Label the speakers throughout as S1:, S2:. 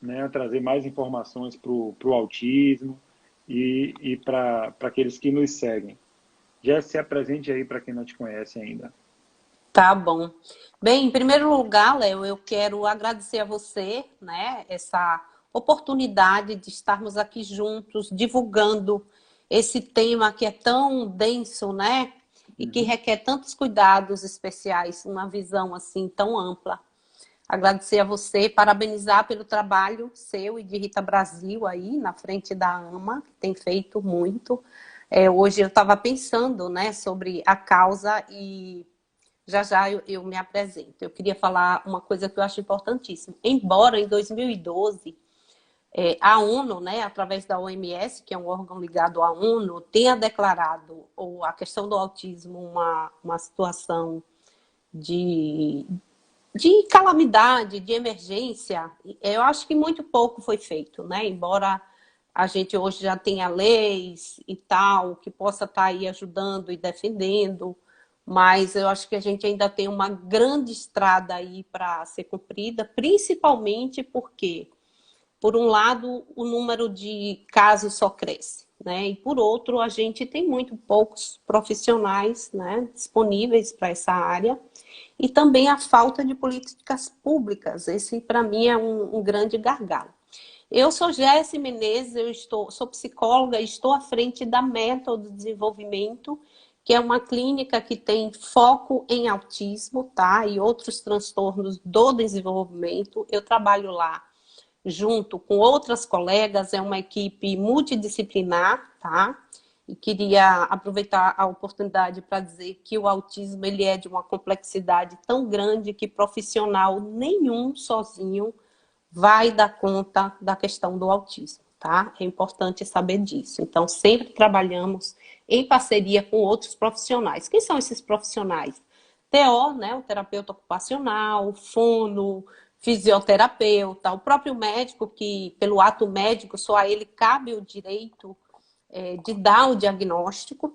S1: né, trazer mais informações para o autismo e para aqueles que nos seguem. Já se apresente aí para quem não te conhece ainda.
S2: Tá bom. Bem, em primeiro lugar, Léo, eu quero agradecer a você, né, essa oportunidade de estarmos aqui juntos, divulgando esse tema que é tão denso, né, e que
S1: Uhum.
S2: requer tantos cuidados especiais, uma visão assim tão ampla. Agradecer a você, parabenizar pelo trabalho seu e de Rita Brasil aí na frente da AMA, que tem feito muito. Hoje eu estava pensando, né, sobre a causa e já já eu me apresento. Eu queria falar uma coisa que eu acho importantíssima. Embora em 2012 a ONU, né, através da OMS, que é um órgão ligado à ONU, tenha declarado a questão do autismo uma situação de, de calamidade, de emergência, eu acho que muito pouco foi feito, né? Embora a gente hoje já tenha leis e tal, que possa estar aí ajudando e defendendo, mas eu acho que a gente ainda tem uma grande estrada aí para ser cumprida, principalmente porque, por um lado, o número de casos só cresce, né? E por outro, a gente tem muito poucos profissionais, né, disponíveis para essa área e também a falta de políticas públicas. Esse, para mim, é um grande gargalo. Eu sou Jéssica Menezes, sou psicóloga e estou à frente da Método Desenvolvimento, que é uma clínica que tem foco em autismo, tá? E outros transtornos do desenvolvimento. Eu trabalho lá junto com outras colegas, é uma equipe multidisciplinar, tá? E queria aproveitar a oportunidade para dizer que o autismo ele é de uma complexidade tão grande que profissional nenhum sozinho vai dar conta da questão do autismo, tá? É importante saber disso. Então, sempre trabalhamos em parceria com outros profissionais. Quem são esses profissionais? TO, né, o terapeuta ocupacional, fono, fisioterapeuta, o próprio médico, que pelo ato médico só a ele cabe o direito de dar o diagnóstico.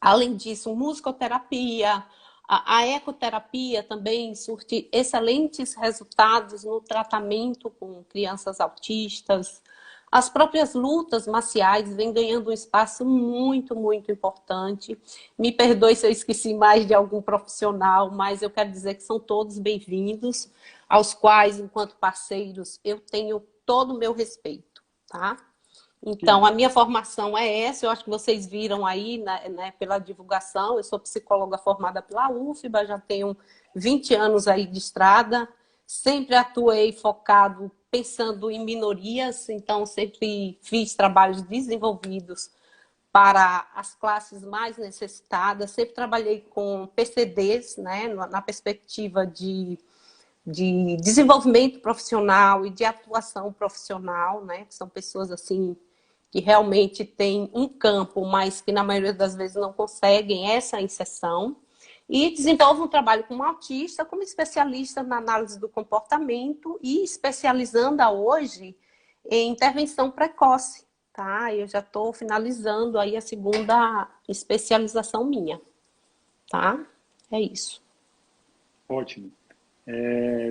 S2: Além disso, musicoterapia, a ecoterapia também surte excelentes resultados no tratamento com crianças autistas. As próprias lutas marciais vêm ganhando um espaço muito, muito importante. Me perdoe se eu esqueci mais de algum profissional, mas eu quero dizer que são todos bem-vindos, aos quais, enquanto parceiros, eu tenho todo o meu respeito, tá?
S1: Que,
S2: Então, a minha formação é essa, eu acho que vocês viram aí, né, pela divulgação, eu sou psicóloga formada pela UFBA, já tenho 20 anos aí de estrada, sempre atuei focado, pensando em minorias, então sempre fiz trabalhos desenvolvidos para as classes mais necessitadas, sempre trabalhei com PCDs, né, na perspectiva de desenvolvimento profissional e de atuação profissional, né, que são pessoas assim que realmente têm um campo, mas que na maioria das vezes não conseguem essa inserção, e desenvolve um trabalho como autista, como especialista na análise do comportamento e especializando hoje em intervenção precoce, tá? Eu já estou finalizando aí a segunda especialização minha, tá? É isso.
S1: ótimo.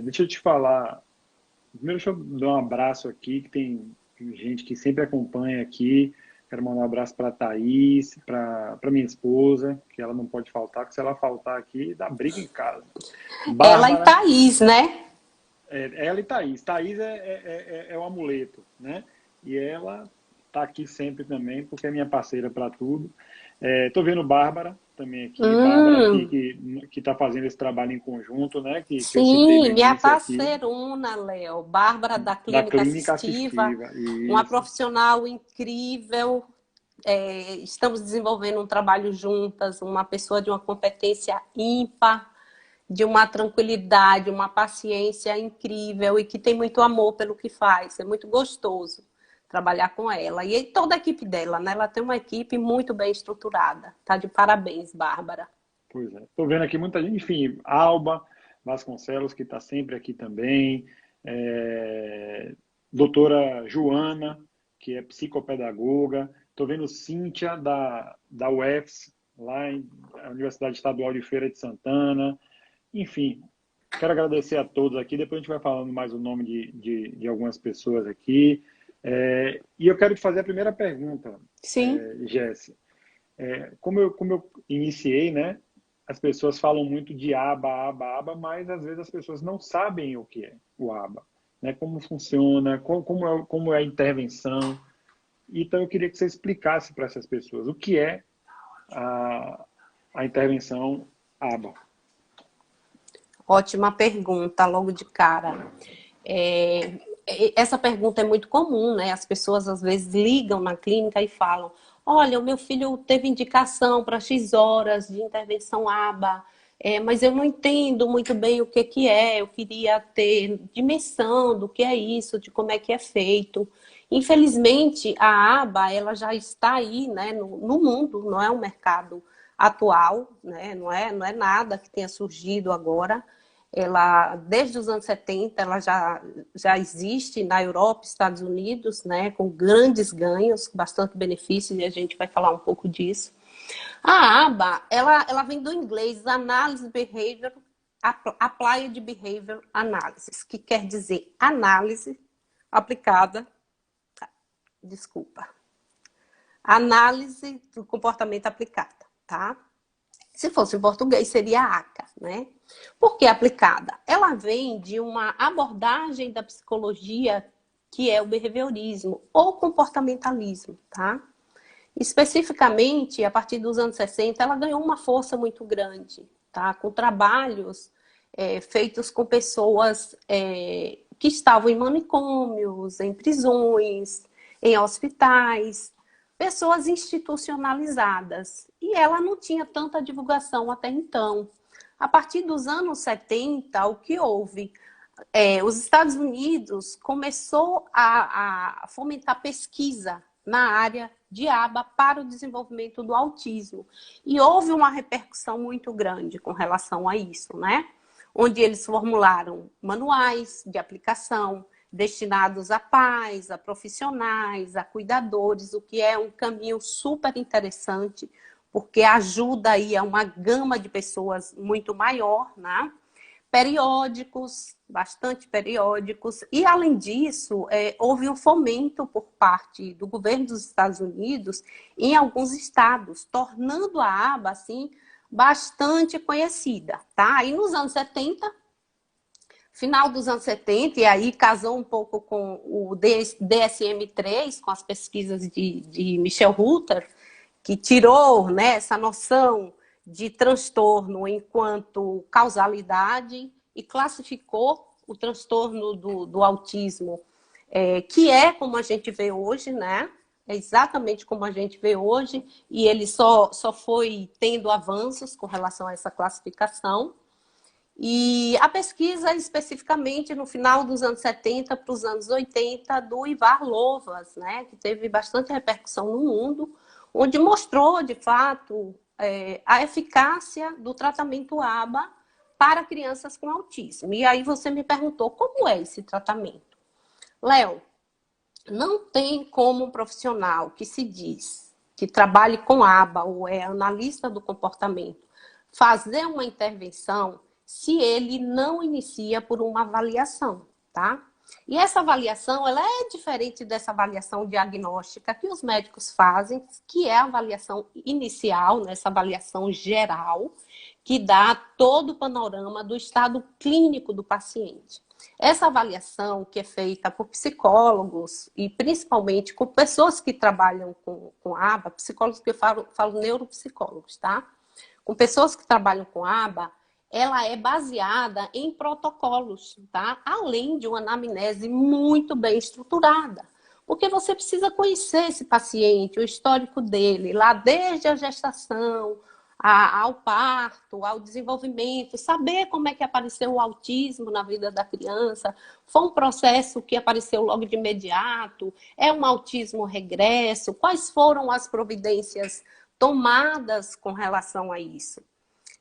S1: Deixa eu te falar. Primeiro, deixa eu dar um abraço aqui, que tem gente que sempre acompanha aqui. Quero mandar um abraço para a Thaís, para minha esposa, que ela não pode faltar, porque se ela faltar aqui, dá briga em casa.
S2: Ela e
S1: Bárbara,
S2: Thaís, né?
S1: ela e Thaís. Thaís é o amuleto, né? E ela está aqui sempre também, porque é minha parceira para tudo. Estou vendo Bárbara também aqui. Bárbara aqui
S2: Hum,
S1: que está fazendo esse trabalho em conjunto, né? Que eu citei no
S2: sim, minha
S1: início aqui,
S2: parceirona, Léo, Bárbara da
S1: da
S2: Clínica
S1: clínica
S2: Assistiva,
S1: assistiva.
S2: uma
S1: Isso.
S2: profissional incrível. Estamos desenvolvendo um trabalho juntas, uma pessoa de uma competência ímpar, de uma tranquilidade, uma paciência incrível e que tem muito amor pelo que faz. É muito gostoso trabalhar com ela. E toda a equipe dela, né? Ela tem uma equipe muito bem estruturada. Tá de parabéns, Bárbara.
S1: Pois é. Estou vendo aqui muita gente, enfim, Alba Vasconcelos, que está sempre aqui também, doutora Joana, que é psicopedagoga, estou vendo Cíntia, da UFS, lá na Universidade Estadual de Feira de Santana, enfim, Quero agradecer a todos aqui. Depois a gente vai falando mais o nome de algumas pessoas aqui. E eu quero te fazer a primeira pergunta,
S2: Sim.
S1: Jéssica. Como eu iniciei, né? As pessoas falam muito de aba, aba, aba, mas às vezes as pessoas não sabem o que é o aba, né? Como funciona, como é a intervenção. Então eu queria que você explicasse para essas pessoas o que é a, a intervenção aba.
S2: Ótima pergunta, logo de cara. É, essa pergunta é muito comum, né? As pessoas às vezes ligam na clínica e falam: olha, o meu filho teve indicação para X horas de intervenção ABA, mas eu não entendo muito bem o que que é, eu queria ter dimensão do que é isso, de como é que é feito. Infelizmente, a ABA ela já está aí, né, no mundo, não é um mercado atual, né? Não é nada que tenha surgido agora. Ela, desde os anos 70, ela já existe na Europa, Estados Unidos, né, com grandes ganhos, bastante benefícios, e a gente vai falar um pouco disso. A ABA, ela vem do inglês Analysis Behavior, Applied Behavior Analysis, que quer dizer análise aplicada, desculpa, análise do comportamento aplicada, tá? Se fosse em português, seria ACA, né? Por que aplicada? Ela vem de uma abordagem da psicologia que é o behaviorismo ou comportamentalismo, tá? Especificamente, a partir dos anos 60, ela ganhou uma força muito grande, tá? Com trabalhos feitos com pessoas que estavam em manicômios, em prisões, em hospitais, pessoas institucionalizadas. E ela não tinha tanta divulgação até então. A partir dos anos 70, o que houve? Os Estados Unidos começou a fomentar pesquisa na área de aba para o desenvolvimento do autismo. E houve uma repercussão muito grande com relação a isso, né? Onde eles formularam manuais de aplicação destinados a pais, a profissionais, a cuidadores, o que é um caminho super interessante, porque ajuda aí a uma gama de pessoas muito maior, né? Periódicos, bastante periódicos, e além disso, houve um fomento por parte do governo dos Estados Unidos em alguns estados, tornando a aba, assim, bastante conhecida, tá? E nos anos 70, final dos anos 70, e aí casou um pouco com o DSM-3, com as pesquisas de Michel Ruther, que tirou, né, essa noção de transtorno enquanto causalidade e classificou o transtorno do autismo, que é como a gente vê hoje, né? É exatamente como a gente vê hoje, e ele só foi tendo avanços com relação a essa classificação. E a pesquisa, especificamente no final dos anos 70 para os anos 80, do Ivar Lovaas, né, que teve bastante repercussão no mundo, onde mostrou, de fato, a eficácia do tratamento ABA para crianças com autismo. E aí você me perguntou como é esse tratamento. Léo, não tem como um profissional que se diz que trabalhe com ABA ou é analista do comportamento fazer uma intervenção se ele não inicia por uma avaliação, tá? E essa avaliação, ela é diferente dessa avaliação diagnóstica que os médicos fazem, que é a avaliação inicial, né, essa avaliação geral, que dá todo o panorama do estado clínico do paciente. Essa avaliação que é feita por psicólogos e principalmente com pessoas que trabalham com ABA, psicólogos que eu falo neuropsicólogos, tá? Com pessoas que trabalham com ABA, ela é baseada em protocolos, tá? Além de uma anamnese muito bem estruturada. Porque você precisa conhecer esse paciente, o histórico dele, lá desde a gestação, ao parto, ao desenvolvimento, saber como é que apareceu o autismo na vida da criança. Foi um processo que apareceu logo de imediato? É um autismo regresso? Quais foram as providências tomadas com relação a isso?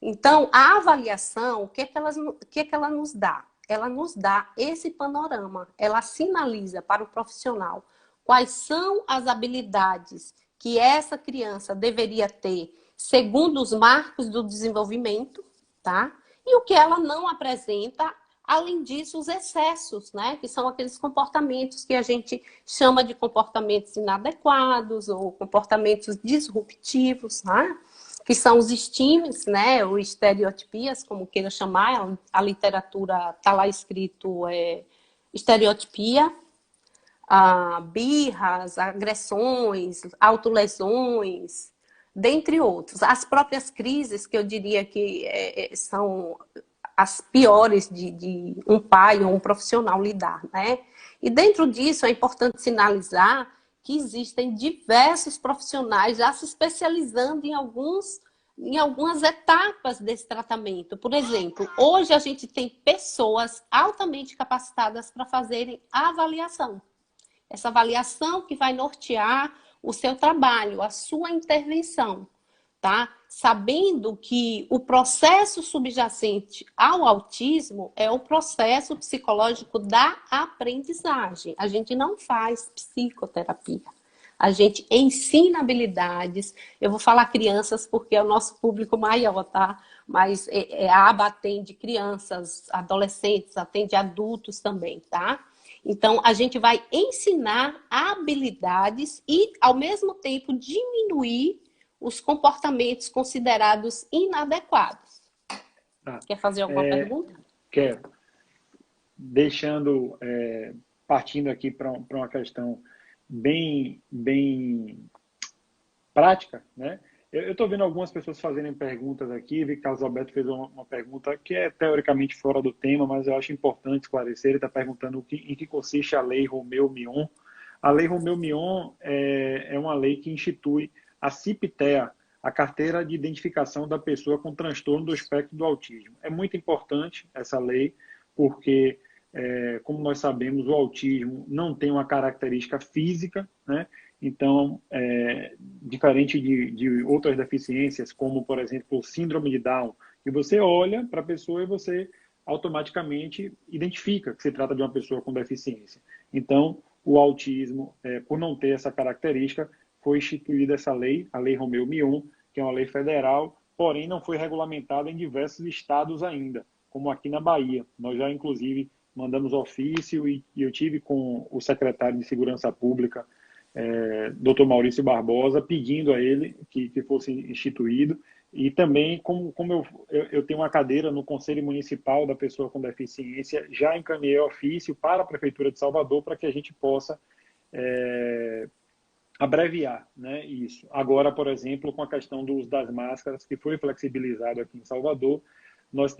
S2: Então, a avaliação, o que é que ela nos dá? Ela nos dá esse panorama, ela sinaliza para o profissional quais são as habilidades que essa criança deveria ter segundo os marcos do desenvolvimento, tá? e o que ela não apresenta. Além disso, os excessos, né? Que são aqueles comportamentos que a gente chama de comportamentos inadequados ou comportamentos disruptivos, né? Que são os estímulos, né? Ou estereotipias, como queira chamar. A literatura está lá escrito estereotipia, birras, agressões, autolesões, dentre outros. As próprias crises, que eu diria que são as piores de um pai ou um profissional lidar, né? E dentro disso é importante sinalizar que existem diversos profissionais já se especializando em algumas etapas desse tratamento. Por exemplo, hoje a gente tem pessoas altamente capacitadas para fazerem a avaliação. Essa avaliação que vai nortear o seu trabalho, a sua intervenção, tá? Sabendo que o processo subjacente ao autismo é o processo psicológico da aprendizagem. A gente não faz psicoterapia. A gente ensina habilidades. Eu vou falar crianças porque é o nosso público maior, tá? Mas a aba atende crianças, adolescentes, atende adultos também, tá? Então, a gente vai ensinar habilidades e, ao mesmo tempo, diminuir os comportamentos considerados inadequados. Quer fazer alguma pergunta?
S1: Quero. Deixando, partindo aqui para uma questão bem prática, né? Eu estou vendo algumas pessoas fazerem perguntas aqui, vi que Carlos Alberto fez uma pergunta que é teoricamente fora do tema, mas eu acho importante esclarecer. Ele está perguntando em que consiste a Lei Romeu-Mion. A Lei Romeu-Mion é uma lei que institui a CIP-TEA, a Carteira de Identificação da Pessoa com Transtorno do Espectro do Autismo. É muito importante essa lei, porque, como nós sabemos, o autismo não tem uma característica física, né? Então, diferente de outras deficiências, como, por exemplo, o síndrome de Down, que você olha para a pessoa e você automaticamente identifica que se trata de uma pessoa com deficiência. Então, o autismo, por não ter essa característica, foi instituída essa lei, a Lei Romeu-Mion, que é uma lei federal, porém não foi regulamentada em diversos estados ainda, como aqui na Bahia. Nós já, inclusive, mandamos ofício e eu tive com o secretário de Segurança Pública, Dr. Maurício Barbosa, pedindo a ele que fosse instituído. E também, como eu tenho uma cadeira no Conselho Municipal da Pessoa com Deficiência, já encaminhei ofício para a Prefeitura de Salvador para que a gente possa abreviar, né, isso. Agora, por exemplo, com a questão do uso das máscaras, que foi flexibilizado aqui em Salvador, nós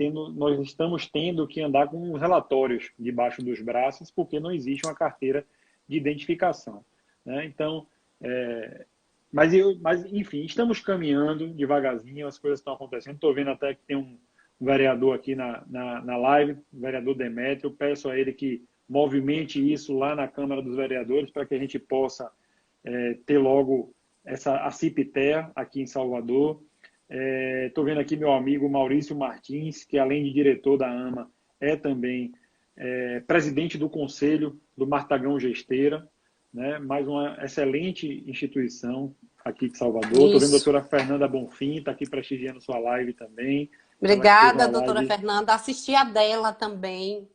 S1: estamos tendo que andar com os relatórios debaixo dos braços, porque não existe uma carteira de identificação, né? Então, mas, enfim, estamos caminhando devagarzinho, as coisas estão acontecendo. Estou vendo até que tem um vereador aqui na live, o vereador Demétrio. Peço a ele que movimente isso lá na Câmara dos Vereadores para que a gente possa ter logo a CIP-TEA aqui em Salvador. Estou vendo aqui meu amigo Maurício Martins, que além de diretor da AMA, é também presidente do Conselho do Martagão Gesteira, né? Mais uma excelente instituição aqui de Salvador. Estou vendo a doutora Fernanda Bonfim, está aqui prestigiando sua live também.
S2: Obrigada, doutora Fernanda. Assisti a dela também.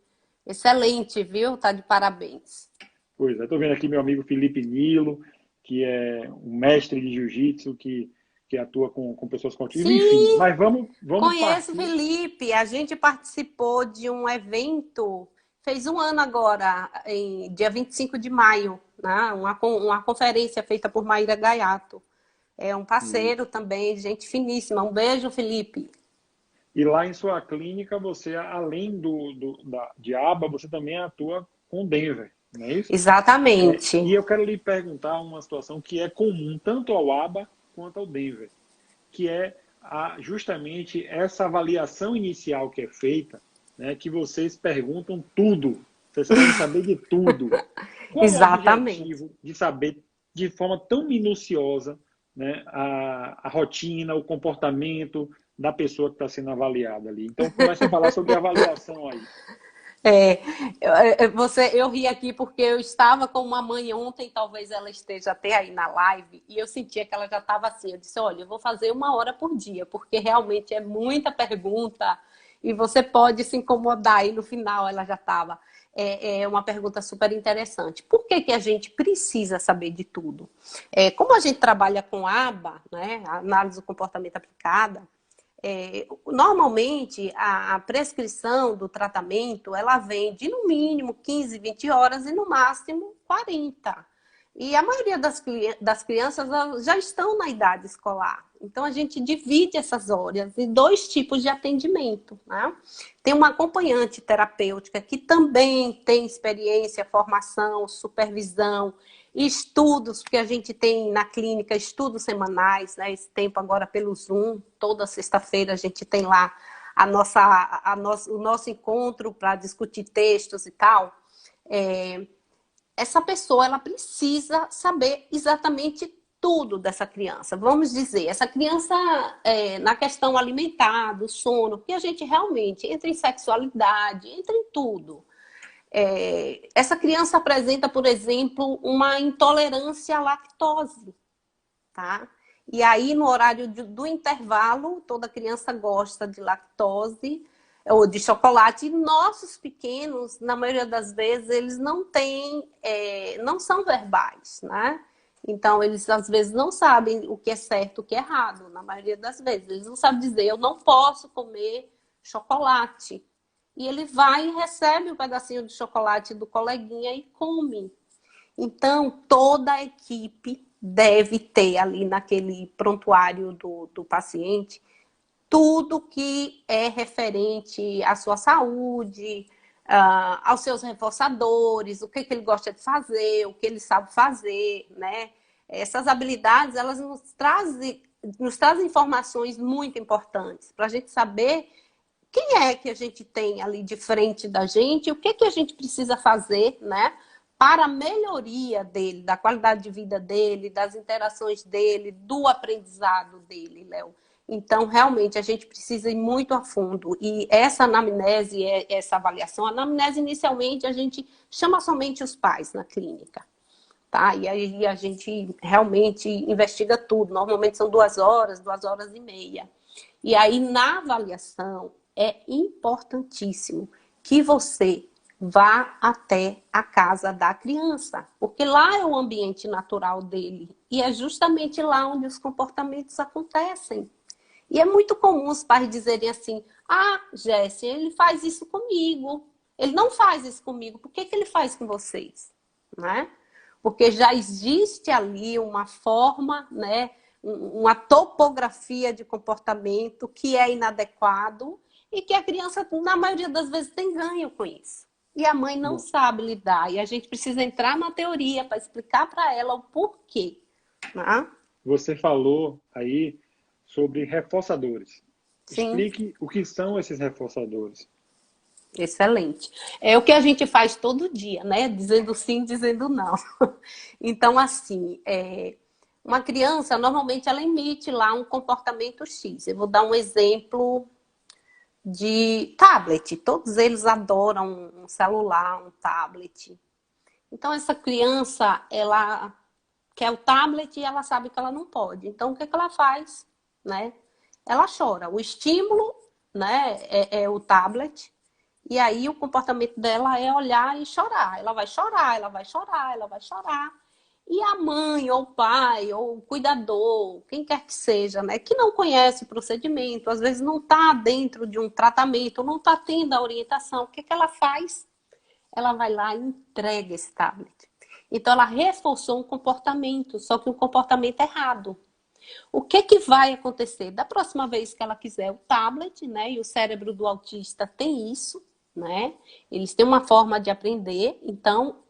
S2: Excelente, viu? Tá de parabéns.
S1: Pois é, estou vendo aqui meu amigo Felipe Nilo, que é um mestre de jiu-jitsu, que atua com pessoas com autismo. Enfim, mas vamos
S2: conheço o Felipe. A gente participou de um evento, fez um ano agora, dia 25 de maio, né? Uma conferência feita por Maíra Gaiato. É um parceiro também, gente finíssima. Um beijo, Felipe.
S1: E lá em sua clínica, você, além de aba, você também atua com Denver, não é isso?
S2: Exatamente.
S1: E eu quero lhe perguntar uma situação que é comum tanto ao aba quanto ao Denver, que é justamente essa avaliação inicial que é feita, né, que vocês perguntam tudo, vocês querem saber de tudo. Qual
S2: Exatamente.
S1: é o objetivo de saber de forma tão minuciosa, né, a rotina, o comportamento da pessoa que está sendo avaliada ali? Então, comece a falar sobre a avaliação aí.
S2: Eu ri aqui porque eu estava com uma mãe ontem, talvez ela esteja até aí na live, e eu sentia que ela já estava assim. Eu disse, olha, eu vou fazer 1 hora por dia, porque realmente é muita pergunta E você pode se incomodar, e no final ela já estava. É uma pergunta super interessante. Por que que a gente precisa saber de tudo? Como a gente trabalha com ABA, né, análise do comportamento aplicada, normalmente a prescrição do tratamento ela vem de no mínimo 15, 20 horas e no máximo 40. E a maioria das crianças já estão na idade escolar. Então, a gente divide essas horas em 2 tipos de atendimento, né? Tem uma acompanhante terapêutica que também tem experiência, formação, supervisão, estudos, porque a gente tem na clínica estudos semanais, né? Esse tempo agora pelo Zoom, toda sexta-feira a gente tem lá o nosso encontro para discutir textos e tal. Essa pessoa ela precisa saber exatamente tudo dessa criança. Vamos dizer, essa criança, na questão alimentar, do sono, porque a gente realmente entra em sexualidade, entra em tudo. Essa criança apresenta, por exemplo, uma intolerância à lactose, tá? E aí, no horário do intervalo, toda criança gosta de lactose ou de chocolate. E nossos pequenos, na maioria das vezes, eles não têm, não são verbais, né? Então, eles às vezes não sabem o que é certo, o que é errado, na maioria das vezes. Eles não sabem dizer, eu não posso comer chocolate. E ele vai e recebe um pedacinho de chocolate do coleguinha e come. Então, toda a equipe deve ter ali naquele prontuário do paciente tudo que é referente à sua saúde, aos seus reforçadores, o que ele gosta de fazer, o que ele sabe fazer, né? Essas habilidades, elas nos trazem informações muito importantes para a gente saber quem é que a gente tem ali de frente da gente, o que que a gente precisa fazer, né? Para a melhoria dele, da qualidade de vida dele, das interações dele, do aprendizado dele, Léo. Então, realmente, a gente precisa ir muito a fundo. E essa anamnese, essa avaliação, a anamnese, inicialmente, a gente chama somente os pais na clínica, tá? E aí a gente realmente investiga tudo. Normalmente são 2 horas, 2 horas e meia. E aí, na avaliação, é importantíssimo que você vá até a casa da criança, porque lá é o ambiente natural dele. E é justamente lá onde os comportamentos acontecem. E é muito comum os pais dizerem assim, Jéssica, ele faz isso comigo. Ele não faz isso comigo, por que que ele faz com vocês? Né? Porque já existe ali uma forma, né, uma topografia de comportamento que é inadequado e que a criança, na maioria das vezes, tem ganho com isso. E a mãe não sabe lidar. E a gente precisa entrar na teoria para explicar para ela o porquê. Né?
S1: Você falou aí sobre reforçadores.
S2: Sim.
S1: Explique o que são esses reforçadores.
S2: Excelente. É o que a gente faz todo dia, né? Dizendo sim, dizendo não. Então, assim, uma criança, normalmente, ela emite lá um comportamento X. Eu vou dar um exemplo de tablet. Todos eles adoram um celular, um tablet. Então, essa criança, ela quer o tablet e ela sabe que ela não pode. Então, o que ela faz? Né? Ela chora. O estímulo, né, é o tablet. E aí o comportamento dela é olhar e chorar. Ela vai chorar, ela vai chorar, ela vai chorar. E a mãe, ou o pai, ou o cuidador, quem quer que seja, né, que não conhece o procedimento, às vezes não está dentro de um tratamento, não está tendo a orientação, o que que ela faz? Ela vai lá e entrega esse tablet. Então, ela reforçou um comportamento, só que um comportamento errado. O que que vai acontecer? Da próxima vez que ela quiser o tablet, né, e o cérebro do autista tem isso, né? Eles têm uma forma de aprender, então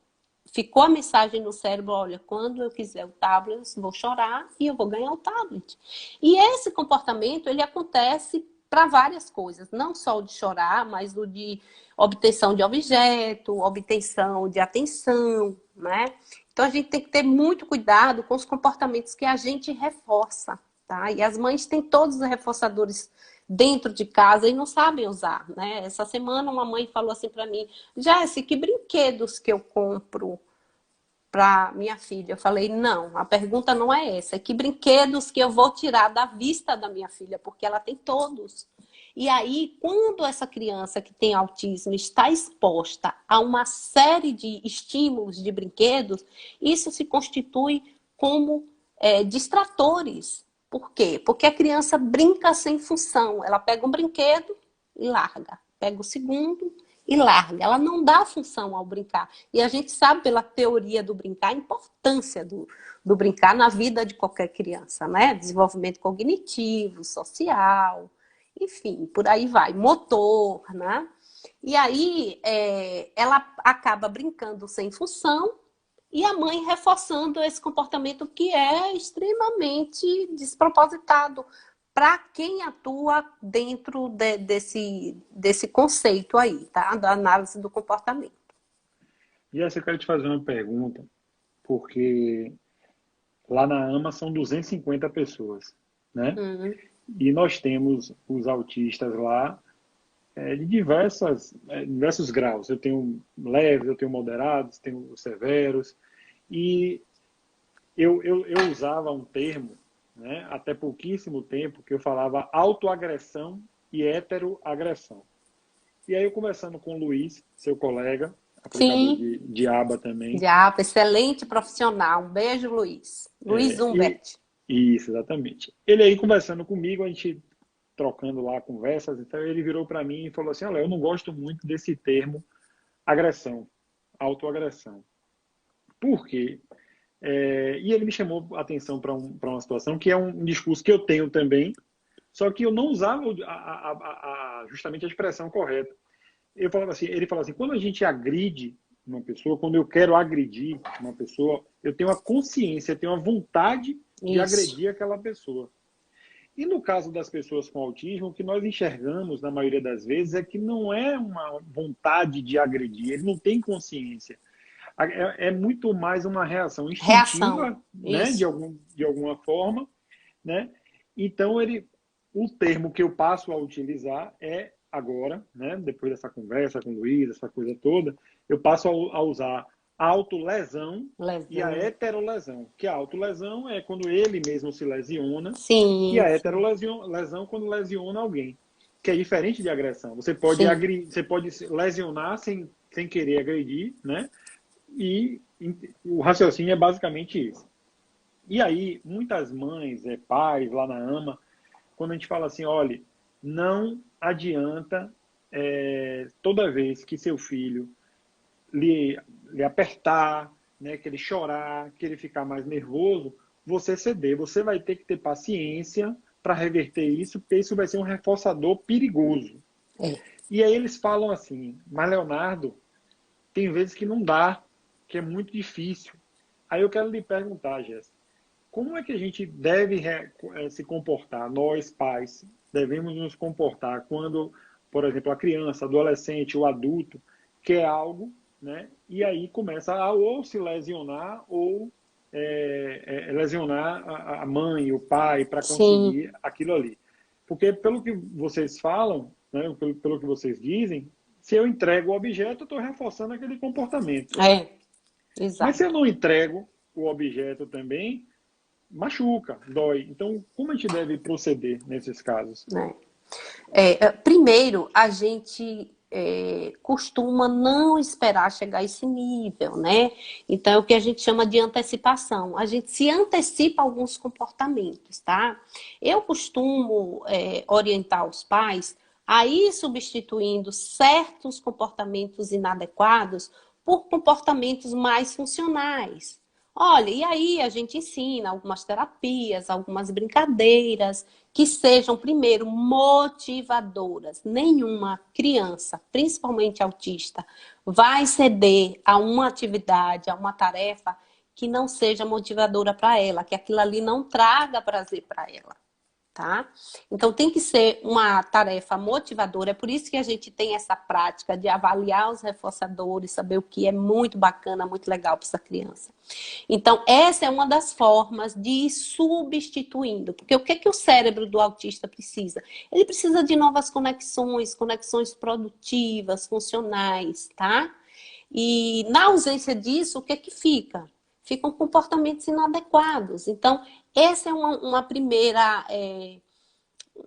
S2: ficou a mensagem no cérebro, olha, quando eu quiser o tablet, eu vou chorar e eu vou ganhar o tablet. E esse comportamento, ele acontece para várias coisas, não só o de chorar, mas o de obtenção de objeto, obtenção de atenção, né? Então a gente tem que ter muito cuidado com os comportamentos que a gente reforça, tá? E as mães têm todos os reforçadores dentro de casa e não sabem usar, né? Essa semana uma mãe falou assim para mim, Jéssica, que brinquedos que eu compro para minha filha? Eu falei, não, a pergunta não é essa, é que brinquedos que eu vou tirar da vista da minha filha, porque ela tem todos. E aí, quando essa criança que tem autismo está exposta a uma série de estímulos de brinquedos, isso se constitui como distratores. Por quê? Porque a criança brinca sem função. Ela pega um brinquedo e larga. Pega o segundo e larga. Ela não dá função ao brincar. E a gente sabe pela teoria do brincar a importância do brincar na vida de qualquer criança, né? Desenvolvimento cognitivo, social, enfim, por aí vai, motor, né? E aí ela acaba brincando sem função e a mãe reforçando esse comportamento que é extremamente despropositado para quem atua dentro desse conceito aí, tá? Da análise do comportamento.
S1: E essa eu quero te fazer uma pergunta, porque lá na AMA são 250 pessoas, né? E nós temos os autistas lá de diversos graus. Eu tenho leves, eu tenho moderados, tenho severos. E eu usava um termo, né, até pouquíssimo tempo, que eu falava autoagressão e heteroagressão. E aí eu conversando com o Luiz, seu colega, aplicador de aba também.
S2: De aba, excelente profissional. Um beijo, Luiz. Luiz Humbert.
S1: Isso, exatamente. Ele aí conversando comigo, a gente trocando lá conversas, então ele virou para mim e falou assim, olha, eu não gosto muito desse termo agressão, autoagressão. Por quê? E ele me chamou a atenção para uma situação que é um discurso que eu tenho também, só que eu não usava justamente a expressão correta. Ele falava assim, quando a gente agride uma pessoa, quando eu quero agredir uma pessoa, eu tenho a consciência, eu tenho a vontade de agredir aquela pessoa. E no caso das pessoas com autismo, o que nós enxergamos, na maioria das vezes, é que não é uma vontade de agredir, ele não tem consciência. É muito mais uma reação instintiva, né, de alguma forma, né? Então, o termo que eu passo a utilizar é agora, né, depois dessa conversa com o Luiz, essa coisa toda, eu passo a usar a autolesão e a heterolesão. Que a autolesão é quando ele mesmo se lesiona, e a heterolesão quando lesiona alguém, que é diferente de agressão. Você pode lesionar sem querer agredir, né? E o raciocínio é basicamente isso. E aí, muitas mães, pais lá na AMA, quando a gente fala assim, olha, não adianta toda vez que seu filho lhe apertar, né, que ele chorar, que ele ficar mais nervoso, você ceder. Você vai ter que ter paciência para reverter isso, porque isso vai ser um reforçador perigoso. E aí eles falam assim, mas Leonardo, tem vezes que não dá, que é muito difícil. Aí eu quero lhe perguntar, Jéssica, como é que a gente deve se comportar? Nós, pais, devemos nos comportar quando, por exemplo, a criança, adolescente, o adulto quer algo, né? E aí começa a ou se lesionar ou lesionar a mãe, o pai, para conseguir aquilo ali. Porque pelo que vocês falam, né, pelo que vocês dizem, se eu entrego o objeto, eu estou reforçando aquele comportamento.
S2: Exato.
S1: Mas se eu não entrego o objeto também, machuca, dói. Então, como a gente deve proceder nesses casos?
S2: Primeiro, a gente costuma não esperar chegar a esse nível, né? Então, é o que a gente chama de antecipação. A gente se antecipa a alguns comportamentos, tá? Eu costumo orientar os pais a ir substituindo certos comportamentos inadequados por comportamentos mais funcionais. Olha, e aí a gente ensina algumas terapias, algumas brincadeiras que sejam, primeiro, motivadoras. Nenhuma criança, principalmente autista, vai ceder a uma atividade, a uma tarefa que não seja motivadora para ela, que aquilo ali não traga prazer para ela. Tá? Então tem que ser uma tarefa motivadora, é por isso que a gente tem essa prática de avaliar os reforçadores, saber o que é muito bacana, muito legal para essa criança. Então essa é uma das formas de ir substituindo, porque o que o cérebro do autista precisa? Ele precisa de novas conexões produtivas, funcionais, tá? E na ausência disso, o que fica? Ficam comportamentos inadequados. Então, essa é uma primeira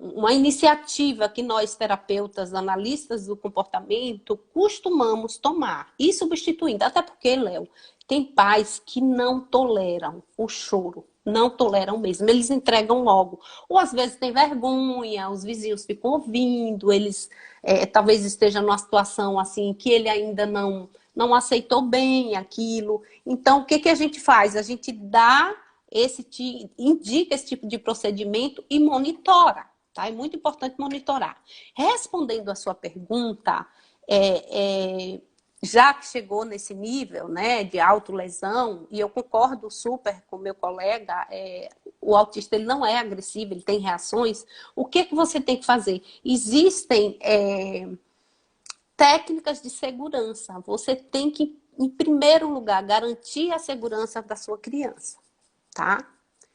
S2: uma iniciativa que nós, terapeutas, analistas do comportamento, costumamos tomar e substituindo. Até porque, Léo, tem pais que não toleram o choro, não toleram mesmo. Eles entregam logo. Ou às vezes tem vergonha, os vizinhos ficam ouvindo, eles talvez estejam numa situação assim que ele ainda não aceitou bem aquilo. Então, o que, que a gente faz? A gente indica esse tipo de procedimento e monitora. Tá? É muito importante monitorar. Respondendo a sua pergunta, já que chegou nesse nível, né, de autolesão, e eu concordo super com meu colega, o autista ele não é agressivo, ele tem reações, o que, que você tem que fazer? Existem técnicas de segurança. Você tem que, em primeiro lugar, garantir a segurança da sua criança, tá?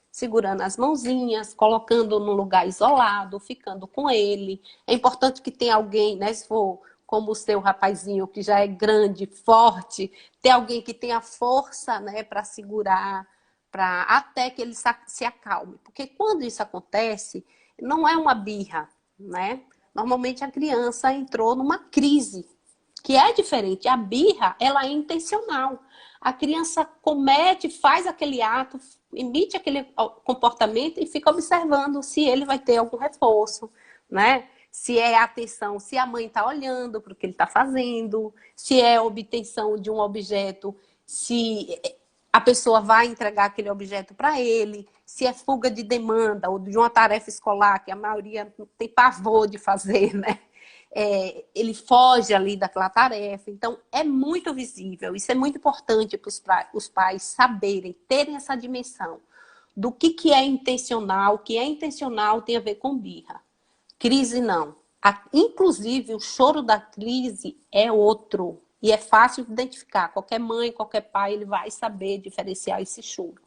S2: Segurando as mãozinhas, colocando num lugar isolado, ficando com ele. É importante que tenha alguém, né, se for como o seu rapazinho, que já é grande, forte, ter alguém que tenha força, né, para segurar, até que ele se acalme. Porque quando isso acontece, não é uma birra, né? Normalmente a criança entrou numa crise, que é diferente. A birra, ela é intencional. A criança comete, faz aquele ato, emite aquele comportamento e fica observando se ele vai ter algum reforço, né? Se é atenção, se a mãe está olhando para o que ele está fazendo, se é obtenção de um objeto, se a pessoa vai entregar aquele objeto para ele, se é fuga de demanda ou de uma tarefa escolar, que a maioria tem pavor de fazer, né? Ele foge ali daquela tarefa. Então, é muito visível. Isso é muito importante para os pais saberem, terem essa dimensão do que é intencional. O que é intencional tem a ver com birra. Crise, não. Inclusive, o choro da crise é outro. E é fácil de identificar. Qualquer mãe, qualquer pai, ele vai saber diferenciar esse choro.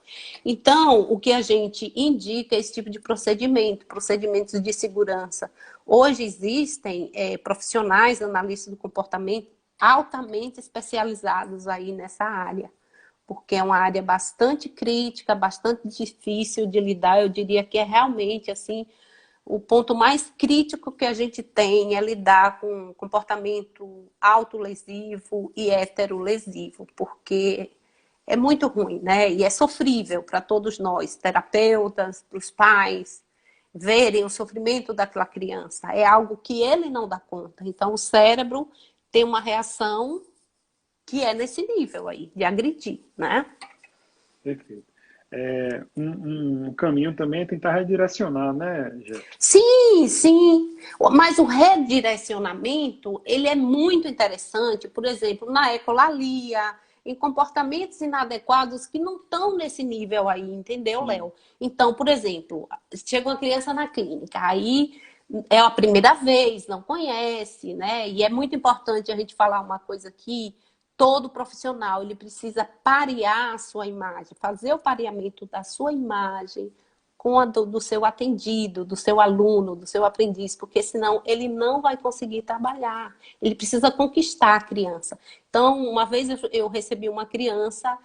S2: Então, o que a gente indica é esse tipo de procedimento, procedimentos de segurança. Hoje existem profissionais, analistas do comportamento, altamente especializados aí nessa área. Porque é uma área bastante crítica, bastante difícil de lidar. Eu diria que é realmente, assim, o ponto mais crítico que a gente tem é lidar com comportamento autolesivo e heterolesivo, porque é muito ruim, né? E é sofrível para todos nós, terapeutas, para os pais, verem o sofrimento daquela criança. É algo que ele não dá conta. Então, o cérebro tem uma reação que é nesse nível aí, de agredir, né?
S1: Perfeito. Um caminho também é tentar redirecionar, né, Jéssica?
S2: Sim, sim. Mas o redirecionamento, ele é muito interessante, por exemplo, na ecolalia, em comportamentos inadequados que não estão nesse nível aí, entendeu,
S1: Sim.
S2: Léo? Então, por exemplo, chega uma criança na clínica, aí é a primeira vez, não conhece, né? E é muito importante a gente falar uma coisa aqui, todo profissional, ele precisa parear a sua imagem, fazer o pareamento da sua imagem com a do seu atendido, do seu aluno, do seu aprendiz, porque senão ele não vai conseguir trabalhar. Ele precisa conquistar a criança. Então, uma vez eu recebi uma criança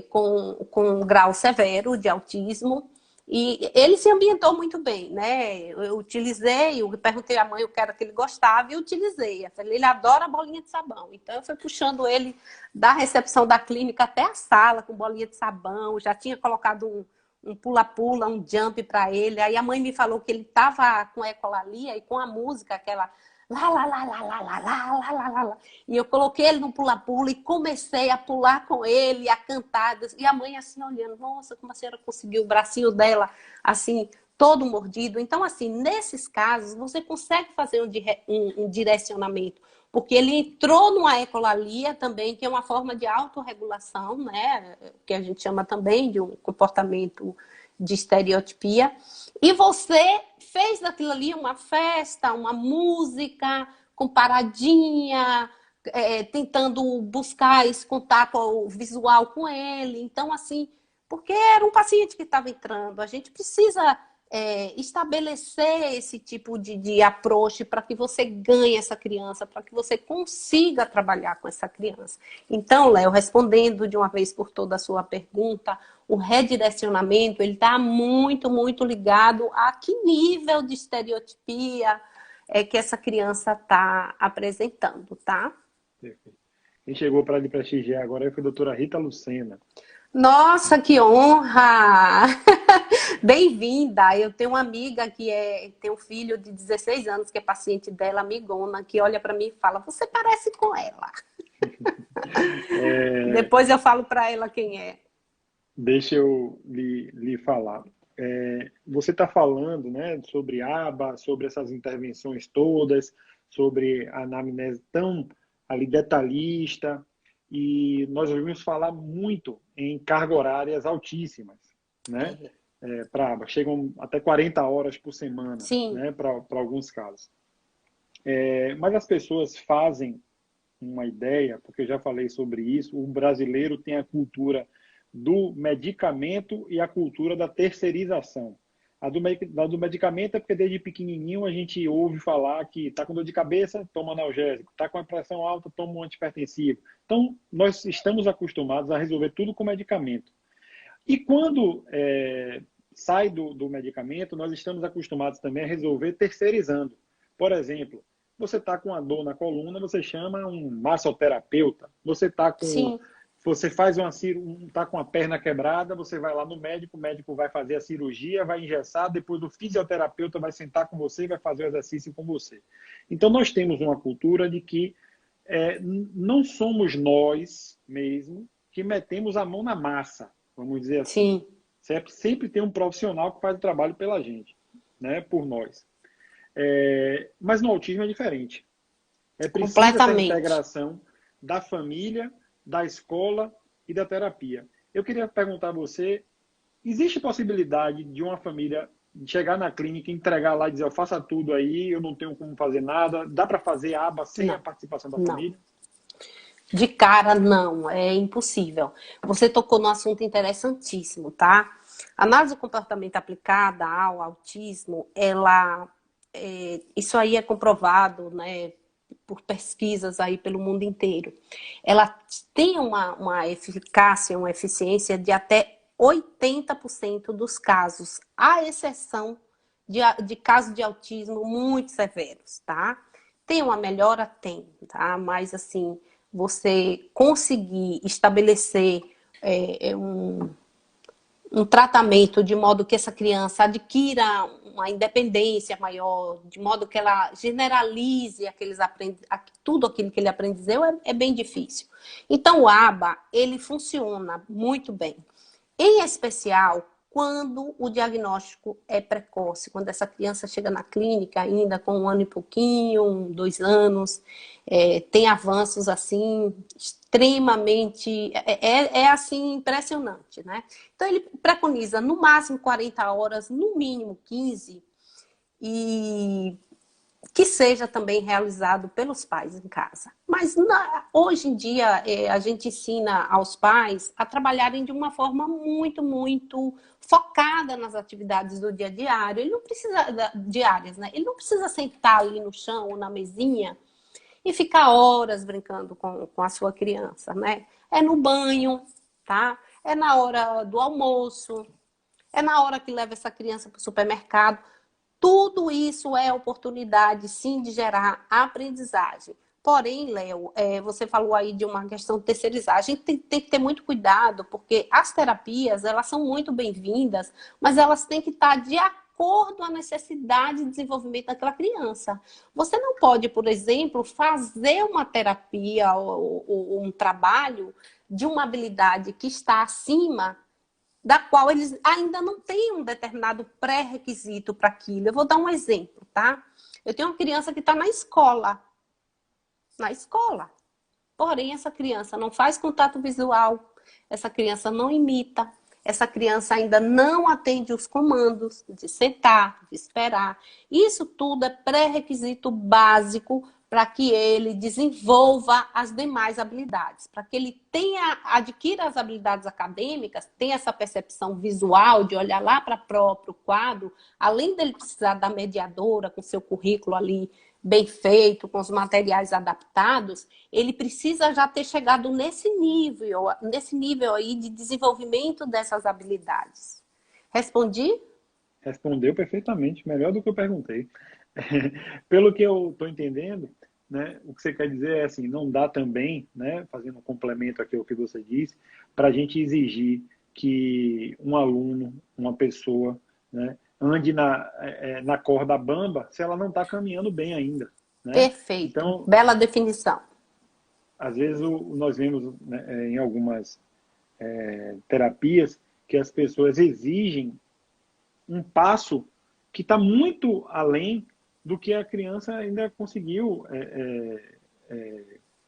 S2: com um grau severo de autismo e ele se ambientou muito bem, né? Eu utilizei, eu perguntei à mãe o que era que ele gostava e utilizei. Eu falei, ele adora bolinha de sabão. Então, eu fui puxando ele da recepção da clínica até a sala com bolinha de sabão. Já tinha colocado um pula-pula, um jump para ele. Aí a mãe me falou que ele estava com ecolalia e com a música, aquela lá, lá, lá, lá, lá, lá, lá, lá, lá, lá, lá. E eu coloquei ele no pula-pula e comecei a pular com ele, a cantar. E a mãe assim olhando, nossa, como a senhora conseguiu o bracinho dela assim, todo mordido. Então, assim, nesses casos, você consegue fazer um direcionamento. Porque ele entrou numa ecolalia também, que é uma forma de autorregulação, né? Que a gente chama também de um comportamento de estereotipia. E você fez daquilo ali uma festa, uma música, com paradinha, tentando buscar esse contato visual com ele. Então, assim, porque era um paciente que estava entrando, a gente precisa estabelecer esse tipo de approach para que você ganhe essa criança, para que você consiga trabalhar com essa criança. Então, Léo, respondendo de uma vez por toda a sua pergunta, o redirecionamento, ele está muito, muito ligado a que nível de estereotipia que essa criança está apresentando, tá?
S1: Perfeito. Quem chegou para lhe prestigiar agora foi a doutora Rita Lucena.
S2: Nossa, que honra! Bem-vinda! Eu tenho uma amiga que tem um filho de 16 anos, que é paciente dela, amigona, que olha para mim e fala, você parece com ela. Depois eu falo para ela quem é.
S1: Deixa eu lhe falar. Você está falando, né, sobre aba, sobre essas intervenções todas, sobre a anamnese tão ali detalhista, e nós ouvimos falar muito em cargas horárias altíssimas, né, para aba. Chegam até 40 horas por semana,
S2: Sim.
S1: né, para alguns casos. Mas as pessoas fazem uma ideia, porque eu já falei sobre isso, o brasileiro tem a cultura do medicamento e a cultura da terceirização. A do medicamento é porque desde pequenininho a gente ouve falar que está com dor de cabeça, toma analgésico, está com a pressão alta, toma um antipertensivo. Então, nós estamos acostumados a resolver tudo com medicamento. E quando sai do medicamento, nós estamos acostumados também a resolver terceirizando. Por exemplo, você está com a dor na coluna, você chama um massoterapeuta. Você está com...
S2: Sim.
S1: Você faz está com a perna quebrada, você vai lá no médico, o médico vai fazer a cirurgia, vai engessar, depois o fisioterapeuta vai sentar com você e vai fazer o exercício com você. Então, nós temos uma cultura de que não somos nós mesmo que metemos a mão na massa, vamos dizer assim.
S2: Sim.
S1: Sempre tem um profissional que faz o trabalho pela gente, né, por nós. Mas no autismo é diferente. É preciso essa integração da família, da escola e da terapia. Eu queria perguntar a você, existe possibilidade de uma família chegar na clínica, entregar lá e dizer, faça tudo aí, eu não tenho como fazer nada, dá para fazer aba sem a participação da família?
S2: De cara, não, é impossível. Você tocou num assunto interessantíssimo, tá? A análise do comportamento aplicada ao autismo, isso aí é comprovado, né, por pesquisas aí pelo mundo inteiro. Ela tem uma eficácia, uma eficiência de até 80% dos casos, à exceção de casos de autismo muito severos, tá? Tem uma melhora? Tem, tá? Mas, assim, você conseguir estabelecer um tratamento de modo que essa criança adquira uma independência maior, de modo que ela generalize tudo aquilo que ele aprendeu, é bem difícil. Então, o ABA, ele funciona muito bem. Em especial, quando o diagnóstico é precoce, quando essa criança chega na clínica ainda com 1 ano e pouquinho, 2 anos, tem avanços assim extremamente, assim impressionante, né? Então ele preconiza no máximo 40 horas, no mínimo 15, e que seja também realizado pelos pais em casa. Mas hoje em dia a gente ensina aos pais a trabalharem de uma forma muito, muito focada nas atividades do dia a dia. Ele não precisa diárias, né? Ele não precisa sentar ali no chão ou na mesinha e ficar horas brincando com a sua criança, né? É no banho, tá? É na hora do almoço, é na hora que leva essa criança para o supermercado. Tudo isso é oportunidade, sim, de gerar aprendizagem. Porém, Léo, você falou aí de uma questão de terceirizar. A gente tem que ter muito cuidado, porque as terapias, elas são muito bem-vindas, mas elas têm que estar de acordo com a necessidade de desenvolvimento daquela criança. Você não pode, por exemplo, fazer uma terapia ou um trabalho de uma habilidade que está acima da qual eles ainda não têm um determinado pré-requisito para aquilo. Eu vou dar um exemplo, tá? Eu tenho uma criança que está na escola. Porém, essa criança não faz contato visual, essa criança não imita, essa criança ainda não atende os comandos de sentar, de esperar. Isso tudo é pré-requisito básico para que ele desenvolva as demais habilidades, para que ele adquira as habilidades acadêmicas, tenha essa percepção visual de olhar lá para o próprio quadro, além dele precisar da mediadora com seu currículo ali bem feito, com os materiais adaptados, ele precisa já ter chegado nesse nível aí de desenvolvimento dessas habilidades. Respondi?
S1: Respondeu perfeitamente, melhor do que eu perguntei. Pelo que eu estou entendendo, né, o que você quer dizer é assim, não dá também, né, fazendo um complemento aqui ao que você disse, para a gente exigir que um aluno, uma pessoa, né, ande na corda bamba se ela não está caminhando bem ainda. Né?
S2: Perfeito.
S1: Então,
S2: Bela definição.
S1: às vezes nós vemos, né, em algumas terapias que as pessoas exigem um passo que está muito além do que a criança ainda conseguiu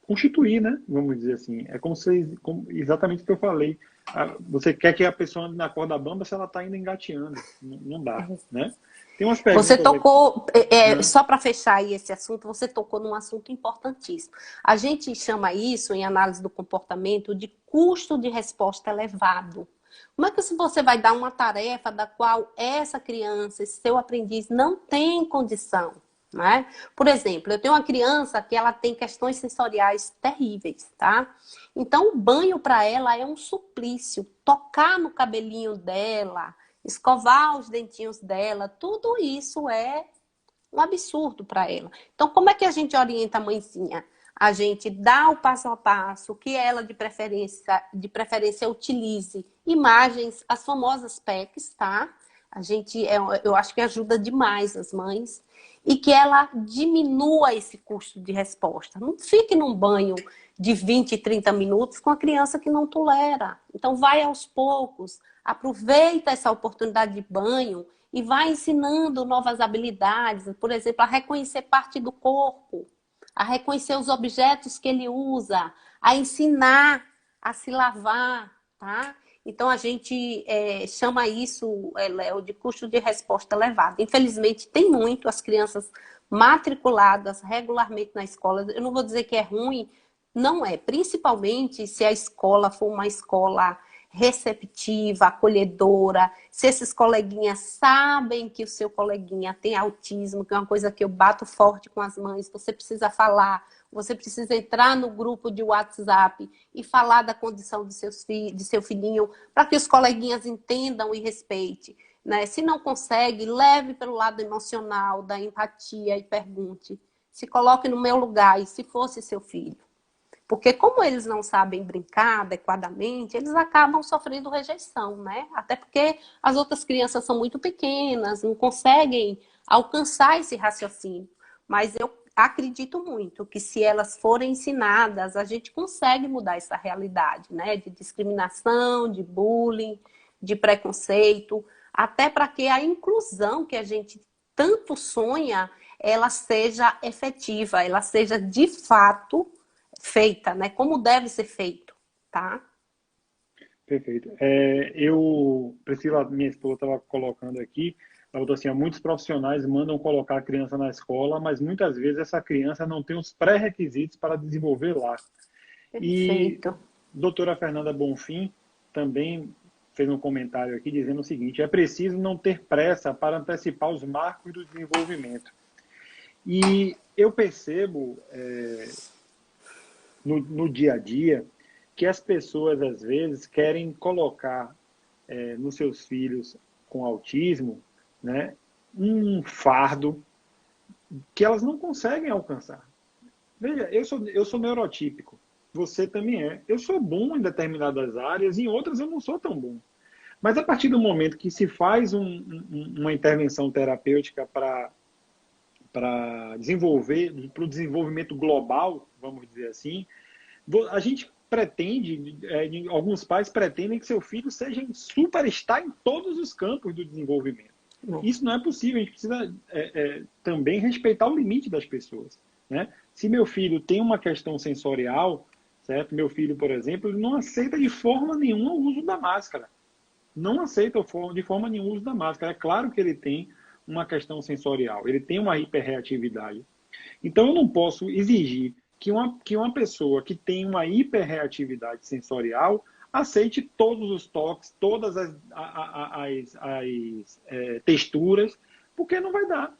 S1: constituir, né? Vamos dizer assim. É como exatamente o que eu falei. Você quer que a pessoa ande na corda bamba se ela está ainda engateando. Não dá, né? Tem umas
S2: Você
S1: perguntas
S2: tocou,
S1: aqui.
S2: só para fechar aí esse assunto, você tocou num assunto importantíssimo. A gente chama isso, em análise do comportamento, de custo de resposta elevado. Como é que você vai dar uma tarefa da qual essa criança, esse seu aprendiz, não tem condição? Né? Por exemplo, eu tenho uma criança que ela tem questões sensoriais terríveis, tá? Então, o banho para ela é um suplício. Tocar no cabelinho dela, escovar os dentinhos dela, tudo isso é um absurdo para ela. Então, como é que a gente orienta a mãezinha? A gente dá o passo a passo, que ela de preferência utilize imagens, as famosas PECs, tá? Eu acho que ajuda demais as mães. E que ela diminua esse custo de resposta. Não fique num banho de 20, 30 minutos com a criança que não tolera. Então, vai aos poucos, aproveita essa oportunidade de banho e vai ensinando novas habilidades, por exemplo, a reconhecer parte do corpo, a reconhecer os objetos que ele usa, a ensinar a se lavar, tá? Então, a gente chama isso, Léo, de custo de resposta elevado. Infelizmente, tem muito as crianças matriculadas regularmente na escola. Eu não vou dizer que é ruim, não é. Principalmente se a escola for uma escola receptiva, acolhedora, se esses coleguinhas sabem que o seu coleguinha tem autismo, que é uma coisa que eu bato forte com as mães, você precisa falar, você precisa entrar no grupo de WhatsApp e falar da condição de seu filhinho, para que os coleguinhas entendam e respeitem. Né? Se não consegue, leve pelo lado emocional, da empatia e pergunte, se coloque no meu lugar e se fosse seu filho. Porque como eles não sabem brincar adequadamente, eles acabam sofrendo rejeição, né? Até porque as outras crianças são muito pequenas, não conseguem alcançar esse raciocínio. Mas eu acredito muito que se elas forem ensinadas, a gente consegue mudar essa realidade, né? De discriminação, de bullying, de preconceito, até para que a inclusão que a gente tanto sonha, ela seja efetiva, ela seja de fato feita, né? Como deve ser feito, tá?
S1: Perfeito. Priscila, minha esposa, estava colocando aqui, ela falou assim, muitos profissionais mandam colocar a criança na escola, mas muitas vezes essa criança não tem os pré-requisitos para desenvolver lá. E
S2: Perfeito.
S1: doutora Fernanda Bonfim também fez um comentário aqui dizendo o seguinte, é preciso não ter pressa para antecipar os marcos do desenvolvimento. E eu percebo no dia a dia que as pessoas, às vezes, querem colocar nos seus filhos com autismo, né, um fardo que elas não conseguem alcançar. Veja, eu sou neurotípico, você também é. Eu sou bom em determinadas áreas, em outras eu não sou tão bom. Mas a partir do momento que se faz uma intervenção terapêutica para desenvolver, para o desenvolvimento global, vamos dizer assim, a gente pretende, alguns pais pretendem que seu filho seja superstar em todos os campos do desenvolvimento. Isso não é possível, a gente precisa também respeitar o limite das pessoas. Né? Se meu filho tem uma questão sensorial, certo? Meu filho, por exemplo, ele não aceita de forma nenhuma o uso da máscara. Não aceita de forma nenhuma o uso da máscara. É claro que ele tem uma questão sensorial, ele tem uma hiperreatividade. Então, eu não posso exigir que uma pessoa que tem uma hiperreatividade sensorial aceite todos os toques, todas as texturas, porque não vai dar.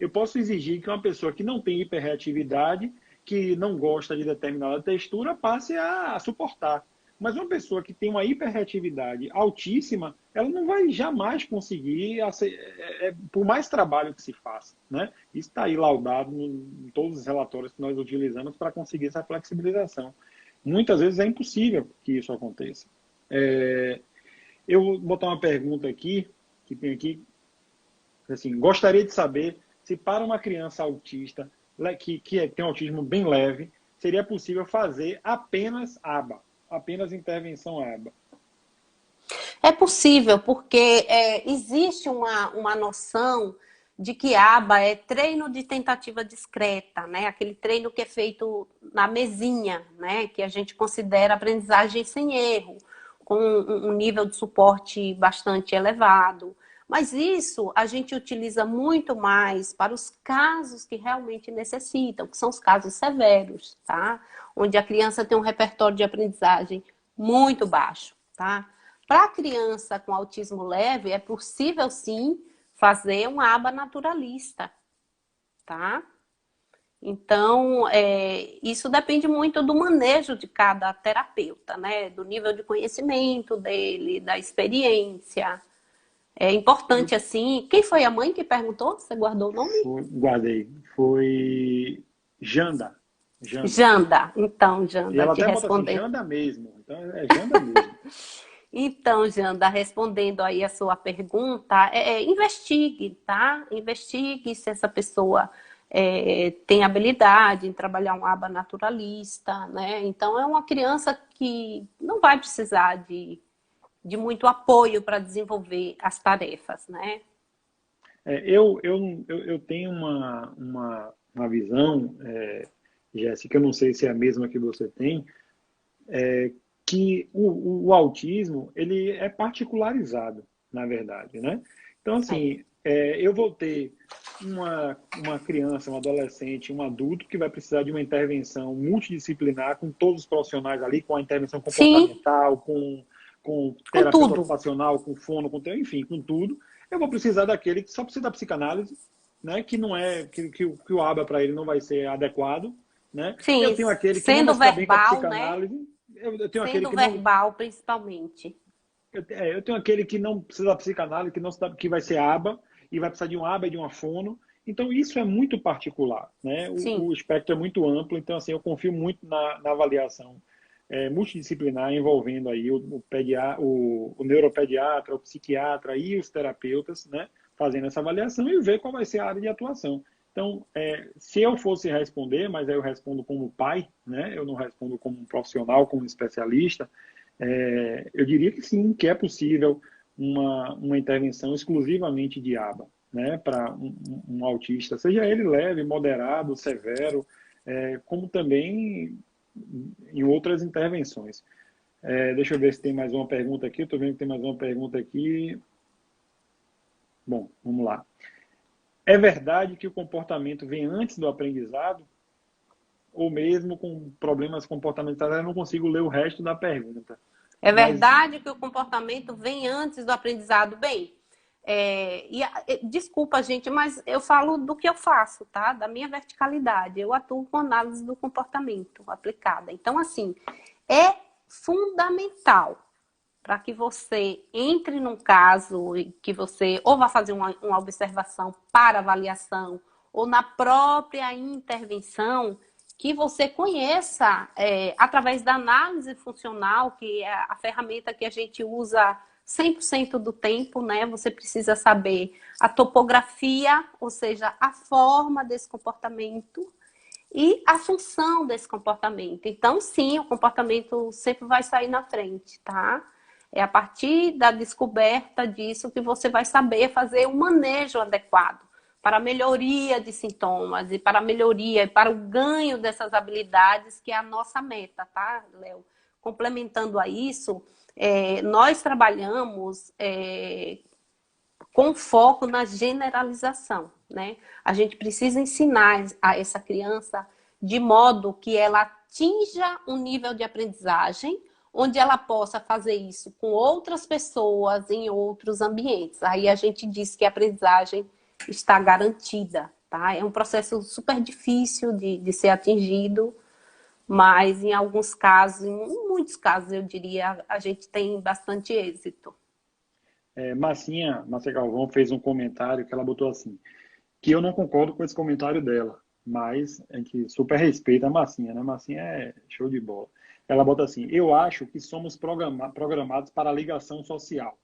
S1: Eu posso exigir que uma pessoa que não tem hiperreatividade, que não gosta de determinada textura, passe a suportar. Mas uma pessoa que tem uma hiperreatividade altíssima, ela não vai jamais conseguir, por mais trabalho que se faça. Né? Isso está aí laudado em todos os relatórios que nós utilizamos para conseguir essa flexibilização. Muitas vezes é impossível que isso aconteça. Eu vou botar uma pergunta aqui, que tem aqui, assim, gostaria de saber se para uma criança autista, que tem um autismo bem leve, seria possível fazer apenas ABA, apenas intervenção ABA.
S2: É possível, porque existe uma noção de que ABA é treino de tentativa discreta, né? Aquele treino que é feito na mesinha, né? Que a gente considera aprendizagem sem erro, com um nível de suporte bastante elevado. Mas isso a gente utiliza muito mais para os casos que realmente necessitam, que são os casos severos, tá? Onde a criança tem um repertório de aprendizagem muito baixo, tá? Para a criança com autismo leve, é possível sim fazer uma aba naturalista, tá? Então, isso depende muito do manejo de cada terapeuta, né? Do nível de conhecimento dele, da experiência. É importante, assim. Quem foi a mãe que perguntou? Você guardou o nome?
S1: Guardei. Foi Janda.
S2: Janda. Então,
S1: E
S2: Janda,
S1: ela
S2: te
S1: até bota assim,
S2: respondendo.
S1: Janda mesmo. Então, é Janda mesmo.
S2: Então, Janda, respondendo aí a sua pergunta, investigue, tá? Investigue se essa pessoa tem habilidade em trabalhar um aba naturalista, né? Então, é uma criança que não vai precisar de muito apoio para desenvolver as tarefas, né?
S1: Eu tenho uma visão, Jéssica, eu não sei se é a mesma que você tem, que o autismo ele é particularizado, na verdade, né? Então, assim, eu vou ter uma criança, um adolescente, um adulto que vai precisar de uma intervenção multidisciplinar com todos os profissionais ali, com a intervenção
S2: Sim,
S1: comportamental, com
S2: com
S1: terapeuta
S2: tudo.
S1: ocupacional, com fono, enfim, com tudo. Eu vou precisar daquele que só precisa da psicanálise, né? Que não é que o ABA para ele não vai ser adequado, né? Eu
S2: Sim,
S1: tenho aquele que não vai
S2: sendo
S1: se dar bem com a
S2: verbal, né?
S1: psicanálise. Eu tenho aquele
S2: Sendo
S1: que não.
S2: verbal, principalmente.
S1: Eu tenho aquele que não precisa da psicanálise, que não se dá, que vai ser aba, e vai precisar de um aba e de uma fono. Então, isso é muito particular, né?
S2: Sim.
S1: O espectro é muito amplo, então, assim, eu confio muito na avaliação multidisciplinar envolvendo aí o neuropediatra, o psiquiatra e os terapeutas, né? Fazendo essa avaliação e ver qual vai ser a área de atuação. Então, se eu fosse responder, mas aí eu respondo como pai, né? Eu não respondo como um profissional, como um especialista, eu diria que sim, que é possível uma intervenção exclusivamente de aba, né, para um autista, seja ele leve, moderado, severo, como também em outras intervenções. Deixa eu ver se tem mais uma pergunta aqui. Estou vendo que tem mais uma pergunta aqui. Bom, vamos lá. É verdade que o comportamento vem antes do aprendizado? Ou mesmo com problemas comportamentais, eu não consigo ler o resto da pergunta.
S2: É
S1: Mas
S2: verdade que o comportamento vem antes do aprendizado? Bem, desculpa, gente, mas eu falo do que eu faço, tá? Da minha verticalidade. Eu atuo com análise do comportamento aplicada. Então, assim, é fundamental para que você entre num caso e que você ou vá fazer uma observação para avaliação ou na própria intervenção, que você conheça através da análise funcional, que é a ferramenta que a gente usa 100% do tempo, né? Você precisa saber a topografia, ou seja, a forma desse comportamento e a função desse comportamento. Então, sim, o comportamento sempre vai sair na frente, tá? É a partir da descoberta disso que você vai saber fazer um manejo adequado para a melhoria de sintomas e para a melhoria e para o ganho dessas habilidades, que é a nossa meta, tá, Léo? Complementando a isso, nós trabalhamos com foco na generalização, né? A gente precisa ensinar a essa criança de modo que ela atinja um nível de aprendizagem onde ela possa fazer isso com outras pessoas em outros ambientes. Aí a gente diz que a aprendizagem está garantida, tá? É um processo super difícil de ser atingido, mas em alguns casos, em muitos casos, eu diria, a gente tem bastante êxito.
S1: Márcia Galvão fez um comentário que ela botou assim, que eu não concordo com esse comentário dela, mas a gente super respeita a Marcinha, né? Marcinha é show de bola. Ela bota assim, eu acho que somos programados para a ligação social.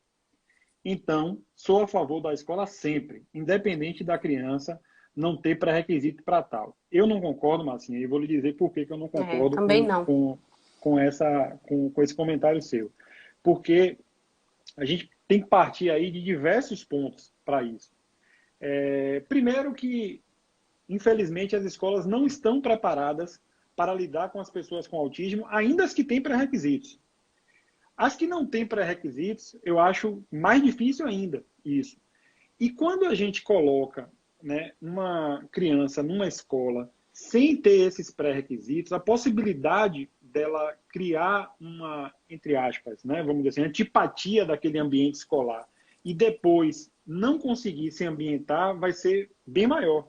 S1: Então, sou a favor da escola sempre, independente da criança não ter pré-requisito para tal. Eu não concordo, Marcinha, e vou lhe dizer por que eu não concordo
S2: Também não.
S1: com esse comentário seu. Porque a gente tem que partir aí de diversos pontos para isso. Primeiro que, infelizmente, as escolas não estão preparadas para lidar com as pessoas com autismo, ainda as que têm pré-requisitos. As que não têm pré-requisitos, eu acho mais difícil ainda isso. E quando a gente coloca, né, uma criança numa escola sem ter esses pré-requisitos, a possibilidade dela criar uma, entre aspas, né, vamos dizer assim, antipatia daquele ambiente escolar e depois não conseguir se ambientar vai ser bem maior.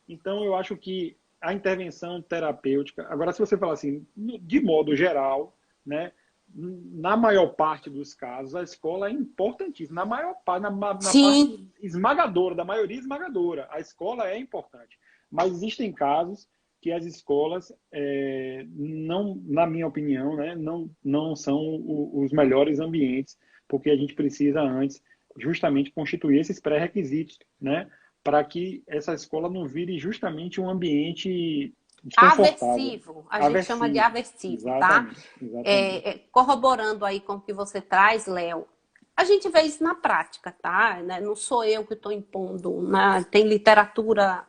S1: Então, eu acho que a intervenção terapêutica, agora se você falar assim, de modo geral, né, na maior parte dos casos, a escola é importantíssima. Na maior parte, na
S2: Sim.
S1: parte esmagadora, da maioria esmagadora, a escola é importante. Mas existem casos que as escolas, não, na minha opinião, né, não são os melhores ambientes, porque a gente precisa antes justamente constituir esses pré-requisitos, né, para que essa escola não vire justamente um ambiente desconfortável.
S2: Aversivo, a gente chama de
S1: Aversivo.
S2: aversivo, tá?
S1: Exatamente, exatamente.
S2: Corroborando aí com o que você traz, Léo, a gente vê isso na prática, tá? Não sou eu que estou impondo, né? Tem literatura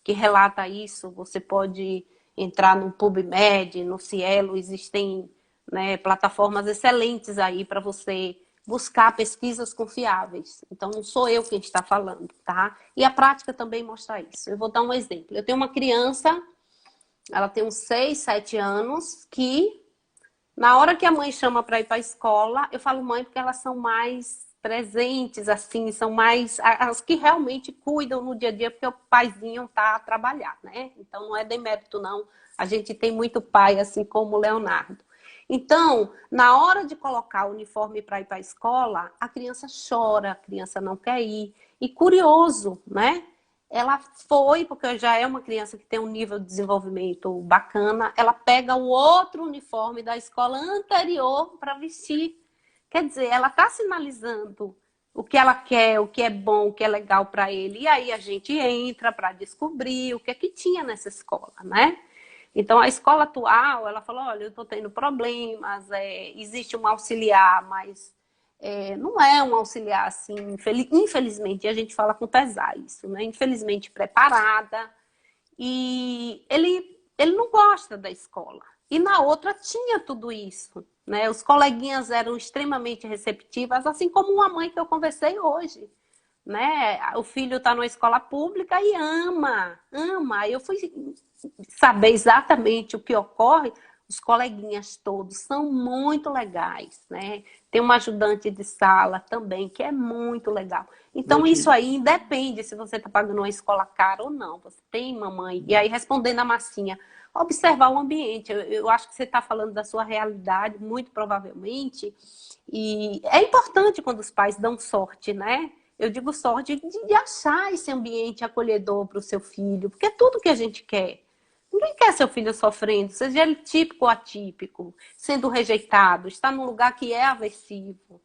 S2: que relata isso, você pode entrar no PubMed, no Cielo, existem, né, plataformas excelentes aí para você buscar pesquisas confiáveis. Então, não sou eu quem está falando, tá? E a prática também mostra isso. Eu vou dar um exemplo. Eu tenho uma criança, ela tem uns 6, 7 anos, que na hora que a mãe chama para ir para a escola, eu falo mãe porque elas são mais presentes, assim, são mais as que realmente cuidam no dia a dia, porque o paizinho tá a trabalhar, né? Então não é demérito, não. A gente tem muito pai, assim como o Leonardo. Então, na hora de colocar o uniforme para ir para a escola, a criança chora, a criança não quer ir. E curioso, né? Ela foi, porque já é uma criança que tem um nível de desenvolvimento bacana, ela pega o outro uniforme da escola anterior para vestir. Quer dizer, ela está sinalizando o que ela quer, o que é bom, o que é legal para ele. E aí a gente entra para descobrir o que é que tinha nessa escola, né? Então, a escola atual, ela falou, olha, eu estou tendo problemas, existe um auxiliar, mas não é um auxiliar assim, infelizmente, a gente fala com pesar isso, né? Infelizmente preparada, e ele não gosta da escola. E na outra tinha tudo isso, né? Os coleguinhas eram extremamente receptivas, assim como uma mãe que eu conversei hoje, né? O filho está numa escola pública e ama, ama. Eu fui saber exatamente o que ocorre. Os coleguinhas todos são muito legais, né? Tem uma ajudante de sala também, que é muito legal. Então, isso aí independe se você está pagando uma escola cara ou não. Você tem, mamãe. E aí, respondendo a Massinha, observar o ambiente. Eu acho que você está falando da sua realidade, muito provavelmente. E é importante quando os pais dão sorte, né? Eu digo sorte de achar esse ambiente acolhedor para o seu filho, porque é tudo que a gente quer. Ninguém quer seu filho sofrendo, seja ele típico ou atípico, sendo rejeitado, está num lugar que é aversivo.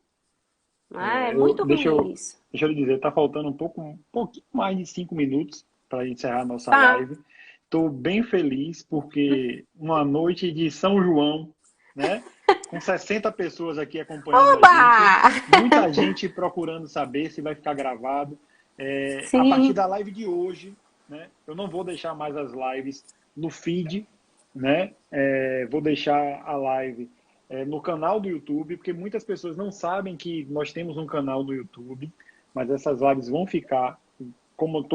S2: Né? É muito ruim isso.
S1: Deixa eu lhe dizer, está faltando um pouquinho mais de 5 minutos para encerrar a nossa
S2: Tá.
S1: live. Estou bem feliz porque uma noite de São João, né? Com 60 pessoas aqui acompanhando
S2: Oba!
S1: a gente, muita gente procurando saber se vai ficar gravado. A partir
S2: Sim.
S1: da live de hoje, né? Eu não vou deixar mais as lives no feed, né? Vou deixar a live no canal do YouTube, porque muitas pessoas não sabem que nós temos um canal do YouTube. mas essas lives vão ficar, como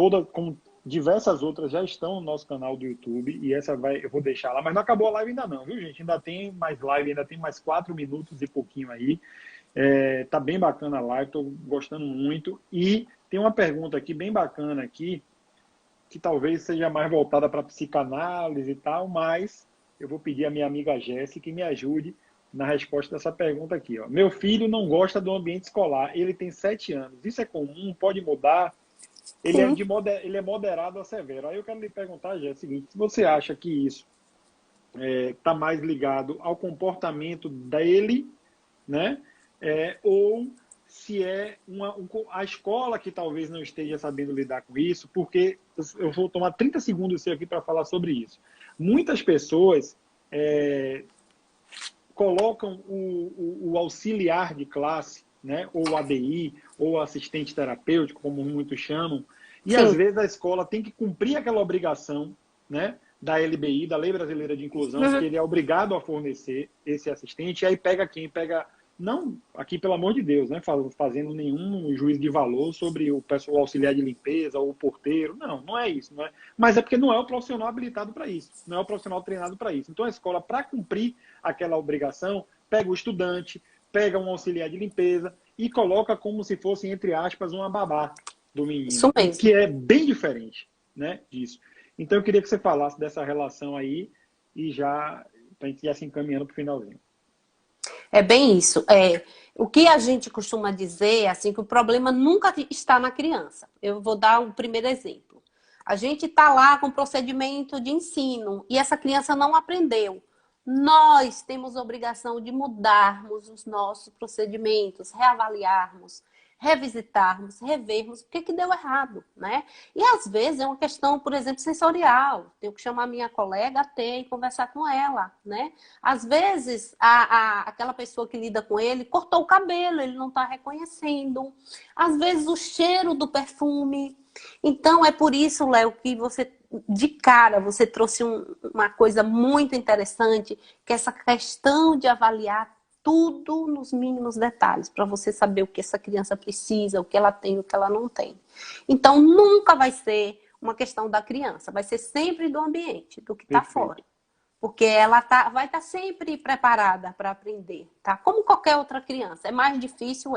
S1: diversas outras já estão no nosso canal do YouTube, e eu vou deixar lá, mas não acabou a live ainda não, viu, gente? Ainda tem mais live, ainda tem mais 4 minutos e pouquinho aí. Tá bem bacana a live, estou gostando muito. E tem uma pergunta aqui bem bacana aqui, que talvez seja mais voltada para psicanálise e tal, mas eu vou pedir à minha amiga Jéssica que me ajude na resposta dessa pergunta aqui. Ó. Meu filho não gosta do ambiente escolar, ele tem 7 anos. Isso é comum? Pode mudar? Ele é moderado a severo. Aí eu quero lhe perguntar, Jéssica, o seguinte, se você acha que isso está mais ligado ao comportamento dele, né? Ou se é a escola que talvez não esteja sabendo lidar com isso, porque eu vou tomar 30 segundos aqui para falar sobre isso. Muitas pessoas colocam o auxiliar de classe, né, ou o ADI, ou assistente terapêutico, como muitos chamam, e às vezes a escola tem que cumprir aquela obrigação, né, da LBI, da Lei Brasileira de Inclusão, que ele é obrigado a fornecer esse assistente, e aí pega quem? Pega, não aqui pelo amor de Deus, né, fazendo nenhum juízo de valor sobre o pessoal auxiliar de limpeza ou o porteiro, não é isso, não é? Mas é porque não é o profissional habilitado para isso, não é o profissional treinado para isso. Então a escola, para cumprir aquela obrigação, pega o estudante, pega um auxiliar de limpeza e coloca como se fosse, entre aspas, uma babá do menino.
S2: Isso mesmo.
S1: Que é bem diferente, né, disso. Então eu queria que você falasse dessa relação aí e já, para a gente ir se encaminhando para o finalzinho.
S2: É bem isso. O que a gente costuma dizer é assim, que o problema nunca está na criança. Eu vou dar um primeiro exemplo. A gente está lá com procedimento de ensino e essa criança não aprendeu. Nós temos a obrigação de mudarmos os nossos procedimentos, reavaliarmos, revisitarmos, revermos o que deu errado, né? E às vezes é uma questão, por exemplo, sensorial. Tenho que chamar minha colega até e conversar com ela, né? Às vezes aquela pessoa que lida com ele cortou o cabelo, ele não está reconhecendo. Às vezes o cheiro do perfume. Então é por isso, Léo, que você de cara você trouxe uma coisa muito interessante, que é essa questão de avaliar tudo nos mínimos detalhes, para você saber o que essa criança precisa, o que ela tem, o que ela não tem. Então, nunca vai ser uma questão da criança, vai ser sempre do ambiente, do que está fora. Porque ela vai estar sempre preparada para aprender, tá? Como qualquer outra criança. É mais difícil,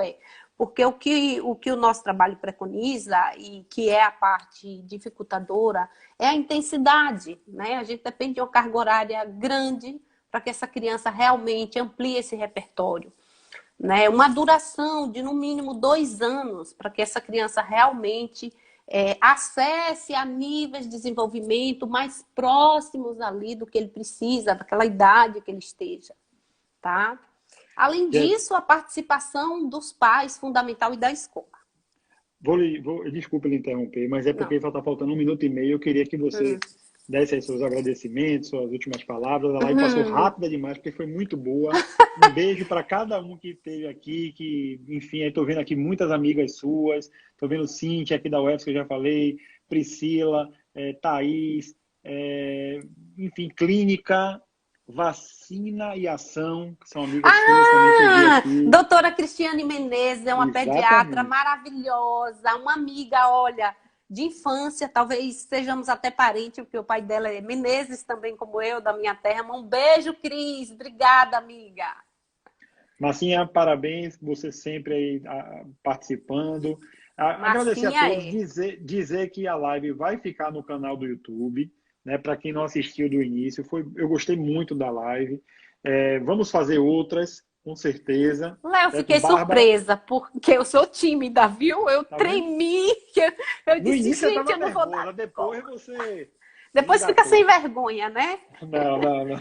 S2: porque o que o nosso trabalho preconiza, e que é a parte dificultadora, é a intensidade, né? A gente depende de uma carga horária grande para que essa criança realmente amplie esse repertório. Né? Uma duração de no mínimo 2 anos para que essa criança realmente acesse a níveis de desenvolvimento mais próximos ali do que ele precisa, daquela idade que ele esteja. Tá? Além disso, a participação dos pais fundamental e da escola.
S1: Desculpa lhe interromper, mas é porque está faltando 1 minuto e meio. Eu queria que você desse aí seus agradecimentos, suas últimas palavras. A live passou rápida demais, porque foi muito boa. Um beijo para cada um que esteve aqui, que, enfim, estou vendo aqui muitas amigas suas. Estou vendo Cíntia aqui da UFS, que eu já falei, Priscila, Thaís, enfim, Clínica, Vacina e Ação, que são amigas suas também que eu vi aqui.
S2: Doutora Cristiane Menezes é uma pediatra maravilhosa, uma amiga, olha, de infância, talvez sejamos até parentes, porque o pai dela é Menezes também, como eu, da minha terra. Um beijo, Cris. Obrigada, amiga.
S1: Marcinha, parabéns, você sempre aí participando. Agradecer a todos, dizer que a live vai ficar no canal do YouTube, né? Para quem não assistiu do início, eu gostei muito da live. Vamos fazer outras, com certeza.
S2: Léo, fiquei surpresa, porque eu sou tímida, viu? Eu tremi. Eu disse, gente, eu não vou dar. Depois fica sem vergonha, né?
S1: Não.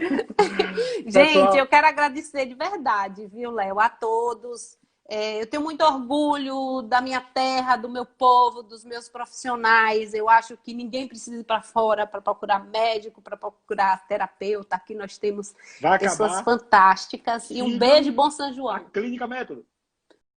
S2: Gente, eu quero agradecer de verdade, viu, Léo, a todos. Eu tenho muito orgulho da minha terra, do meu povo, dos meus profissionais. Eu acho que ninguém precisa ir para fora para procurar médico, para procurar terapeuta. Aqui nós temos pessoas fantásticas. E um beijo, bom São João.
S1: Clínica Método.